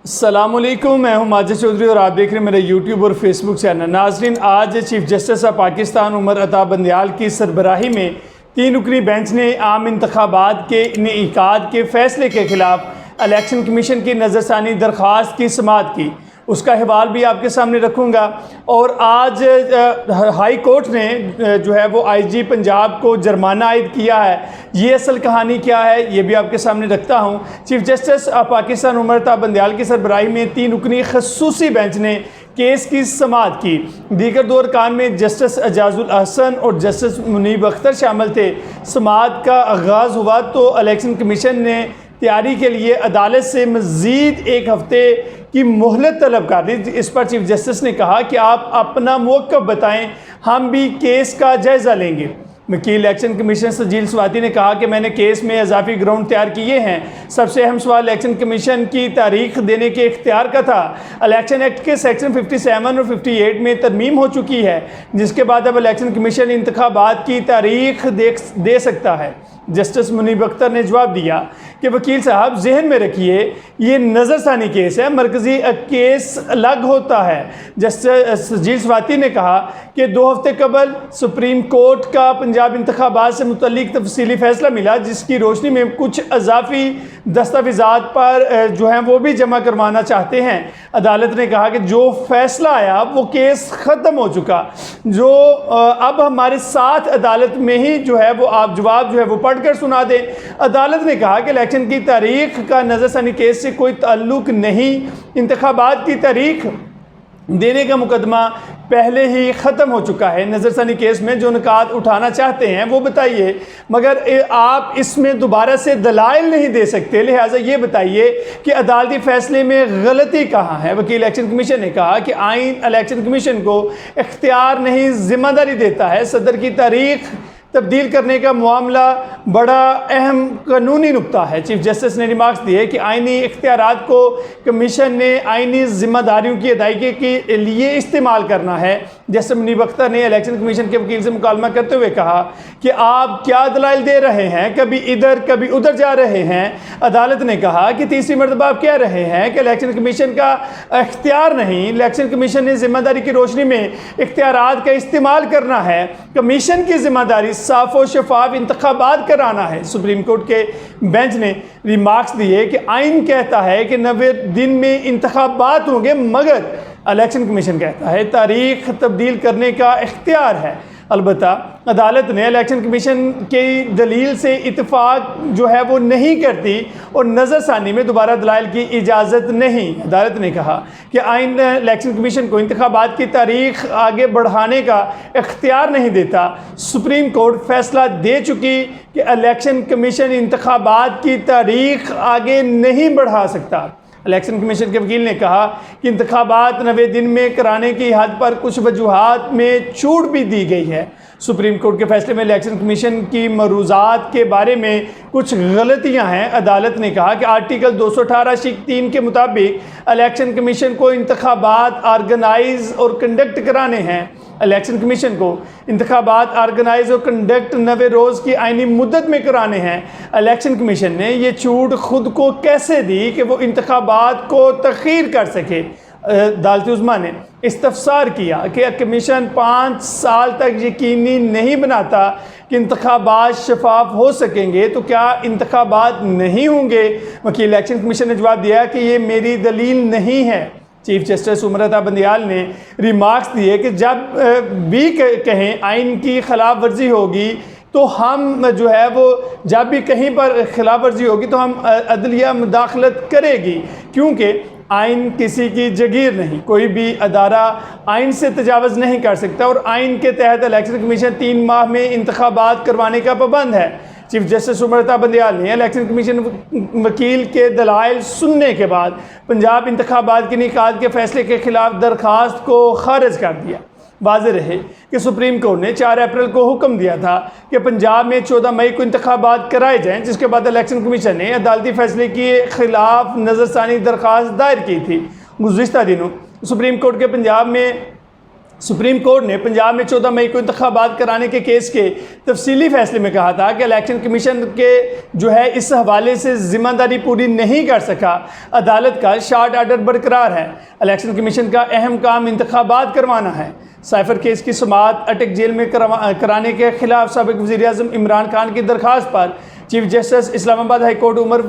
अस्सलामुअलैकुम, मैं हूं माजिद चौधरी और आप देख रहे हैं मेरे यूट्यूब और फेसबुक चैनल। नाजरीन, आज chief justice of Pakistan Umar Ata Bandial की सरबराही में 3 रुकनी बेंच ने आम इंतखाबात के इनेकाद के फैसले के ख़िलाफ़ इलेक्शन कमीशन की नज़रसानी दरख्वास्त की समाअत की। उसका हवाल भी आपके सामने रखूँगा। और आज हाई कोर्ट ने जो है वो आईजी पंजाब को जुर्माना आयद किया है। ये असल कहानी क्या है ये भी आपके सामने रखता हूँ। Chief justice of Pakistan Umar Ata Bandial की सरबराही में 3 रुकनी खसूसी बेंच ने केस की समाअत की। दीगर 2 अरकान में जस्टिस एजाजुल अहसन और जस्टिस मुनीब अख्तर शामिल थे। समाअत का आगाज़ हुआ तो इलेक्शन कमीशन ने तैयारी के लिए अदालत से मज़ीद 1 हफ़्ते की मोहलत तलब कर दी। इस पर चीफ जस्टिस ने कहा कि आप अपना मौक़िफ़ बताएं, हम भी केस का जायज़ा लेंगे। वकील इलेक्शन कमीशन सजील स्वाति ने कहा कि मैंने केस में इजाफी ग्राउंड तैयार किए हैं। सबसे अहम सवाल इलेक्शन कमीशन की तारीख देने के इख्तियार का था। इलेक्शन एक्ट के सेक्शन 57 और 58 में तरमीम हो चुकी है, जिसके बाद अब इलेक्शन कमीशन इंतखाबात की तारीख दे सकता है। जस्टिस मुनीब अख्तर ने जवाब दिया कि वकील साहब जहन में रखिए, ये नज़रसानी केस है, मरकज़ी केस अलग होता है। जस्टिस सजील स्वाति ने कहा कि 2 हफ्ते कबल सुप्रीम कोर्ट का पंजाब इंतखाबात से मुतल्लिक तफसीली फ़ैसला मिला, जिसकी रोशनी में कुछ इजाफी दस्तावेज़ात पर जो हैं वो भी जमा करवाना चाहते हैं। अदालत ने कहा कि जो फ़ैसला आया वो केस ख़त्म हो चुका, जो अब हमारे साथ अदालत में ही जो है वो आप जवाब जो है वो पढ़कर सुना दें। अदालत ने कहा कि इलेक्शन की तारीख का नज़रसानी केस से कोई ताल्लुक नहीं, इंतखाबात की तारीख देने का मुकदमा पहले ही ख़त्म हो चुका है। नज़रसानी केस में जो निकात उठाना चाहते हैं वो बताइए, मगर आप इसमें दोबारा से दलाइल नहीं दे सकते, लिहाजा ये बताइए कि अदालती फ़ैसले में गलती कहाँ है। वकील इलेक्शन कमीशन ने कहा कि आइन इलेक्शन कमीशन को इख्तियार नहीं, ज़िम्मेदारी देता है। सदर की तारीख तब्दील करने का मामला बड़ा अहम कानूनी नुक्ता है। चीफ जस्टिस ने रिमार्क्स दिए कि आइनी इख्तियारात को कमीशन ने आइनी जिम्मेदारियों की अदायगी के लिए इस्तेमाल करना है। जस्टिस मुनीब अख्तर ने इलेक्शन कमीशन के वकील से मुकालमा करते हुए कहा कि आप क्या दलाइल दे रहे हैं, कभी इधर कभी उधर जा रहे हैं। अदालत ने कहा कि तीसरी मरतबा आप कह रहे हैं कि इलेक्शन कमीशन का इख्तियार नहीं, इलेक्शन कमीशन ने जिम्मेदारी की रोशनी में इख्तियारात का इस्तेमाल करना है। कमीशन की जिम्मेदारी साफ और शफाफ इंतखाबात कराना है। सुप्रीम कोर्ट के बेंच ने रिमार्क्स दिए कि आइन कहता है कि 90 दिन में इंतखाबात होंगे, मगर इलेक्शन कमीशन कहता है तारीख तब्दील करने का इख्तियार है। अलबत्ता अदालत ने इलेक्शन कमीशन की दलील से इत्तेफाक जो है वो नहीं करती और नज़रसानी में दोबारा दलाइल की इजाज़त नहीं। अदालत ने कहा कि आइन इलेक्शन कमीशन को इंतखाबात की तारीख आगे बढ़ाने का इख्तियार नहीं देता। सुप्रीम कोर्ट फैसला दे चुकी कि इलेक्शन कमीशन इंतखाबात की तारीख आगे नहीं बढ़ा सकता। इलेक्शन कमीशन के वकील ने कहा कि इंतखाबात 90 दिन में कराने की हद पर कुछ वजूहात में छूट भी दी गई है। सुप्रीम कोर्ट के फैसले में इलेक्शन कमीशन की मरूज़ात के बारे में कुछ गलतियां हैं। अदालत ने कहा कि आर्टिकल 218(3) के मुताबिक इलेक्शन कमीशन को इंतखाबात ऑर्गेनाइज और कंडक्ट कराने हैं। इलेक्शन कमीशन को इंतखाबात ऑर्गेनाइज और कंडक्ट 90 रोज़ की आइनी मुद्दत में कराने हैं। इलेक्शन कमीशन ने ये छूट खुद को कैसे दी कि वो इंतखाबात को तख़ीर कर सके। अदालती उज़्मा ने इस्तफसार किया कि कमीशन 5 साल तक यकीनी नहीं बनाता कि इंतखाबात शफाफ हो सकेंगे, तो क्या इंतखाबात नहीं होंगे। वकील इलेक्शन कमीशन ने जवाब दिया कि ये मेरी दलील नहीं है। चीफ जस्टिस उमर अता बंदयाल ने रिमार्क्स दिए कि जब भी कहें आइन की खिलाफ वर्जी होगी तो हम जो है वो जब भी कहीं पर खिलाफ वर्जी होगी तो हम अदलिया मुदाखलत करेगी, क्योंकि आइन किसी की जगीर नहीं, कोई भी अदारा आइन से तजावज़ नहीं कर सकता और आइन के तहत इलेक्शन कमीशन 3 माह में इंतखाबात करवाने का पाबंद है। चीफ जस्टिस उमर अता बंदयाल ने इलेक्शन कमीशन वकील के दलाइल सुनने के बाद पंजाब इंतखाबात के निकात के फैसले के खिलाफ दरख्वास्त को खारिज कर दिया। वाज़ेह रहे कि सुप्रीम कोर्ट ने 4 अप्रैल को हुक्म दिया था कि पंजाब में 14 मई को इंतखाबात कराए जाएँ, जिसके बाद इलेक्शन कमीशन ने अदालती फैसले के खिलाफ नज़रसानी दरख्वास्त दायर की थी। गुज़िश्ता दिनों सुप्रीम कोर्ट के पंजाब में सुप्रीम कोर्ट ने पंजाब में 14 मई को इंतखाबात कराने के केस के तफसीली फैसले में कहा था कि इलेक्शन कमीशन के जो है इस हवाले से ज़िम्मेदारी पूरी नहीं कर सका। अदालत का शॉर्ट ऑर्डर बरकरार है। इलेक्शन कमीशन का अहम काम इंतखाबात करवाना है। साइफर केस की समाअत अटक जेल में कराने के खिलाफ साबिक वज़ीर-ए-आज़म इमरान खान की दरख्वास्त पर chief justice Islamabad high court Umar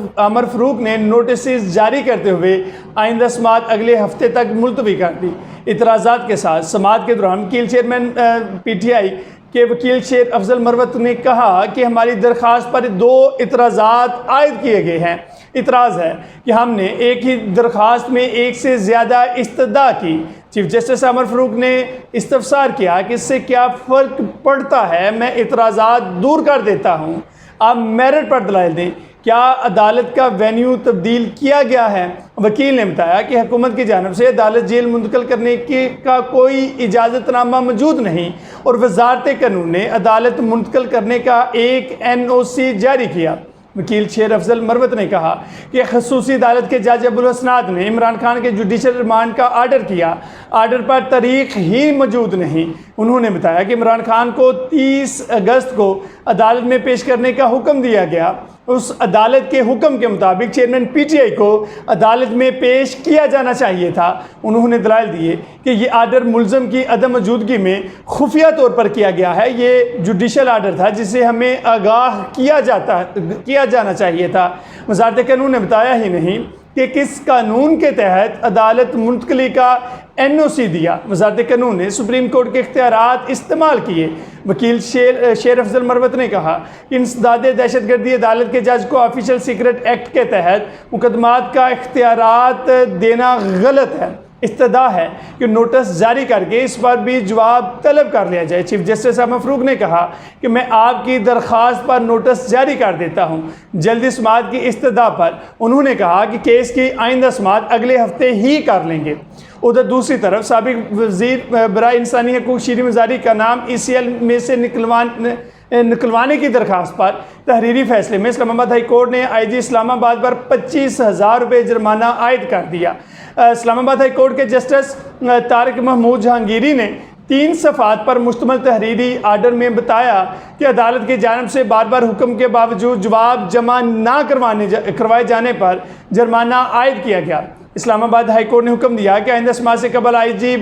Farooq ने नोटिस जारी करते हुए आइंदा समाअत अगले हफ्ते तक मुलतवी कर दी। इतराज़ात के साथ समाअत के दौरान वकील चेयरमैन PTI के वकील शेर अफजल मरवत ने कहा कि हमारी दरख्वास्त पर 2 इतराज़ात आयद किए गए हैं। इतराज़ है कि हमने एक ही दरख्वास्त में एक से ज़्यादा इस्तदा की। चीफ जस्टिस उमर फ़ारूक ने इस्तफसार किया कि इससे क्या फ़र्क पड़ता है, मैं इतराज़ात दूर कर देता हूँ, आप मेरिट पर दलाइल दें। क्या अदालत का वेन्यू तब्दील किया गया है? वकील ने बताया कि हुकूमत की जानिब से अदालत जेल मुंतकिल करने का कोई इजाज़तनामा मौजूद नहीं और वज़ारत कानून ने अदालत मुंतकिल करने का एक NOC जारी किया। वकील शेर अफजल मरवत ने कहा कि खसूसी अदालत के जज अबुल हसनात ने इमरान खान के जुडिशल रिमांड का आर्डर किया। आर्डर पर तारीख ही मौजूद नहीं। उन्होंने बताया कि इमरान खान को 30 अगस्त को अदालत में पेश करने का हुक्म दिया गया। उस अदालत के हुक्म के मुताबिक चेयरमैन PTI को अदालत में पेश किया जाना चाहिए था। उन्होंने दलाइल दिए कि ये आर्डर मुलज़म की अदम मौजूदगी में खुफिया तौर पर किया गया है। ये जुडिशल आर्डर था जिसे हमें आगाह किया जाना चाहिए था। वज़ारत कानून ने बताया ही नहीं कि किस कानून के तहत अदालत मुंतकली का NOC दिया। वज़ारत कानून ने सुप्रीम कोर्ट के इख्तियारात इस्तेमाल किए। वकील शेर अफजल मरवत ने कहा कि इंसदाद दहशतगर्दी अदालत के जज को ऑफिशियल सीक्रेट एक्ट के तहत मुकदमात का इख्तियारात देना गलत है। इस्तदा है कि नोटिस जारी करके इस पर भी जवाब तलब कर लिया जाए। चीफ जस्टिस उमर फ़ारूक ने कहा कि मैं आपकी दरख्वास्त पर नोटिस जारी कर देता हूँ जल्दी समाअत की इस्तदा पर। उन्होंने कहा कि केस की आइंदा समाअत अगले हफ्ते ही कर लेंगे। उधर दूसरी तरफ साबिक वज़ीर बराए इंसानी हकूक़ शीरी मज़ारी का नाम ECL में से निकलवाने की दरख्वास्त पर तहरीरी फैसले में इस्लामाबाद हाई कोर्ट ने IG इस्लामाबाद पर 25,000 रुपये जुर्माना आयद कर दिया। इस्लामाबाद हाई कोर्ट के जस्टिस तारिक महमूद जहांगीरी ने 3 सफ़ात पर मुश्तमिल तहरीरी आर्डर में बताया कि अदालत की जानिब से बार बार हुक्म के बावजूद जवाब जमा ना करवाए जाने पर जुर्माना आयद किया गया। इस्लामाबाद हाई कोर्ट ने हुक्म दिया कि आइंदा समाअत से कबल IG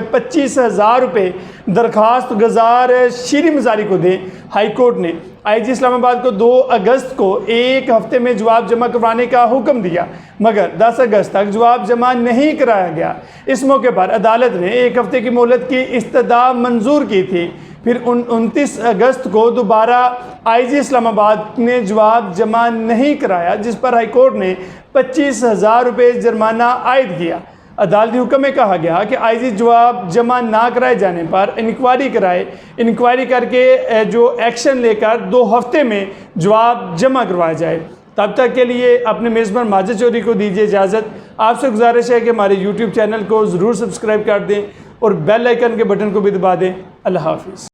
25,000 रुपये दरख्वास्त गुजार शीरी मज़ारी को दें। हाई कोर्ट ने IG इस्लामाबाद को 2 अगस्त को 1 हफ्ते में जवाब जमा करवाने का हुक्म दिया, मगर 10 अगस्त तक जवाब जमा नहीं कराया गया। इस मौके पर अदालत ने 1 हफ्ते की मोहलत की इस्तदा मंजूर की थी। फिर 29 अगस्त को दोबारा IG इस्लामाबाद ने जवाब जमा नहीं कराया, जिस पर हाई कोर्ट ने 25,000 रुपये जुर्माना आयद किया। अदालती हुक्म में कहा गया कि IG जवाब जमा ना कराए जाने पर इंक्वायरी कराए। इंक्वायरी करके जो एक्शन लेकर 2 हफ्ते में जवाब जमा करवाया जाए। तब तक के लिए अपने मेज़बान माजिद चौधरी को दीजिए इजाज़त। आपसे गुजारिश है कि हमारे YouTube चैनल को ज़रूर सब्सक्राइब कर दें और बेल आइकन के बटन को भी दबा दें। अल्लाह हाफ़िज़।